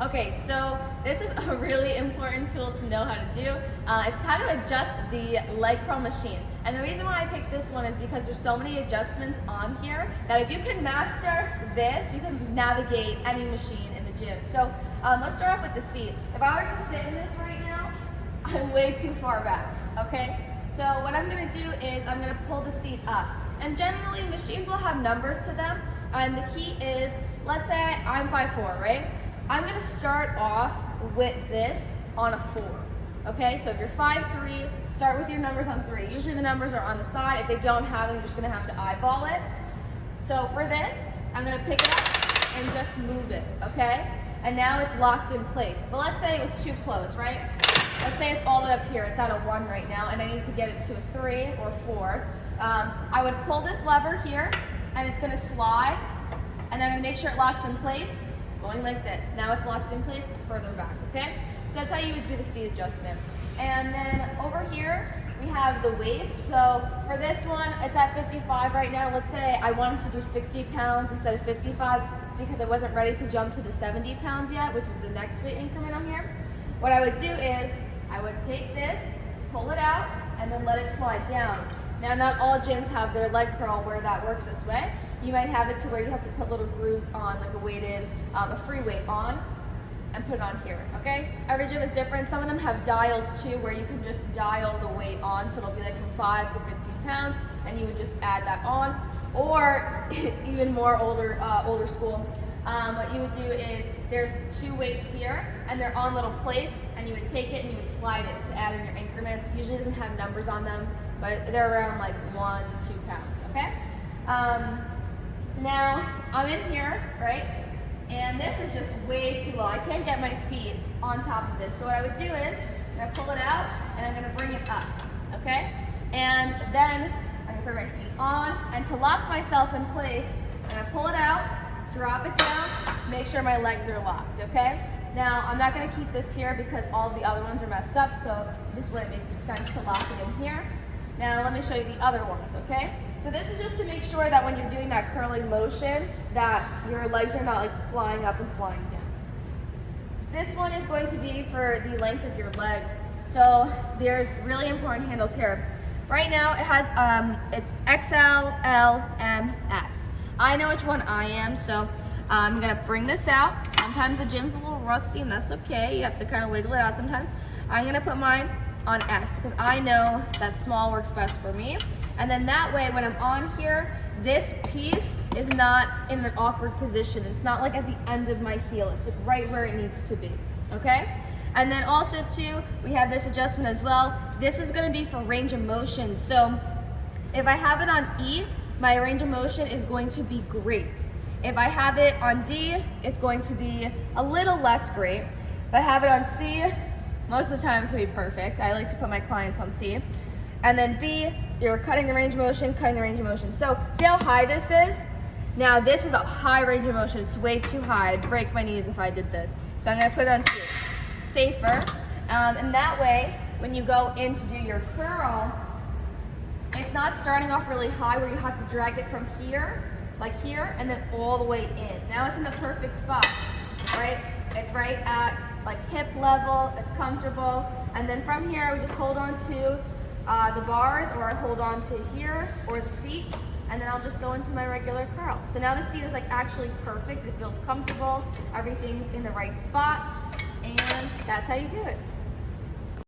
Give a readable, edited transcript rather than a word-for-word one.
Okay, so this is a really important tool to know how to do. It's how to adjust the leg curl machine. And the reason why I picked this one is because there's so many adjustments on here that if you can master this, you can navigate any machine in the gym. So let's start off with the seat. If I were to sit in this right now, I'm way too far back, okay? So what I'm gonna do is I'm gonna pull the seat up. And generally machines will have numbers to them. And the key is, let's say I'm 5'4", right? I'm gonna start off with this on a 4, okay? So if you're 5'3", start with your numbers on 3. Usually the numbers are on the side. If they don't have them, you're just gonna have to eyeball it. So for this, I'm gonna pick it up and just move it, okay? And now it's locked in place. But let's say it was too close, right? Let's say it's all the way up here. It's at a 1 right now, and I need to get it to a 3 or 4. I would pull this lever here, and it's gonna slide, and then I'm gonna make sure it locks in place. Going like this. Now it's locked in place, it's further back, okay? So that's how you would do the seat adjustment. And then over here, we have the weights. So for this one, it's at 55 right now. Let's say I wanted to do 60 pounds instead of 55 because I wasn't ready to jump to the 70 pounds yet, which is the next weight increment on here. What I would do is, I would take this, pull it out, and then let it slide down. Now, not all gyms have their leg curl where that works this way. You might have it to where you have to put little grooves on, like a weighted, a free weight on, and put it on here, okay? Every gym is different. Some of them have dials too, where you can just dial the weight on, so it'll be like from 5 to 15 pounds, and you would just add that on. Or, even more older school, what you would do is, there's 2 weights here, and they're on little plates, and you would take it and you would slide it to add in your increments. Usually it doesn't have numbers on them, but they're around like 1 to 2 pounds, okay? Now, I'm in here, right? And this is just way too low. I can't get my feet on top of this. So what I would do is, I'm gonna pull it out, and I'm gonna bring it up, okay? And then, I'm gonna put my feet on, and to lock myself in place, I'm gonna pull it out, drop it down, make sure my legs are locked, okay? Now, I'm not gonna keep this here because all of the other ones are messed up, so it just wouldn't make sense to lock it in here. Now, let me show you the other ones, okay? So this is just to make sure that when you're doing that curling motion, that your legs are not like flying up and flying down. This one is going to be for the length of your legs. So there's really important handles here. Right now, it has XL, L, M, S. I know which one I am, so I'm gonna bring this out. Sometimes the gym's a little rusty, and that's okay. You have to kind of wiggle it out sometimes. I'm gonna put mine on S because I know that small works best for me. And then that way, when I'm on here, this piece is not in an awkward position. It's not like at the end of my heel. It's right where it needs to be, okay? And then also too, we have this adjustment as well. This is gonna be for range of motion. So if I have it on E, my range of motion is going to be great. If I have it on D, it's going to be a little less great. If I have it on C, most of the time it's gonna be perfect. I like to put my clients on C. And then B, you're cutting the range of motion, cutting the range of motion. So see how high this is? Now this is a high range of motion. It's way too high. I'd break my knees if I did this. So I'm gonna put it on C. Safer. And that way, when you go in to do your curl, it's not starting off really high where you have to drag it from here, like here, and then all the way in. Now it's in the perfect spot, right? It's right at like hip level, it's comfortable. And then from here, I would just hold on to the bars, or I hold on to here, or the seat, and then I'll just go into my regular curl. So now the seat is like actually perfect. It feels comfortable. Everything's in the right spot, and that's how you do it.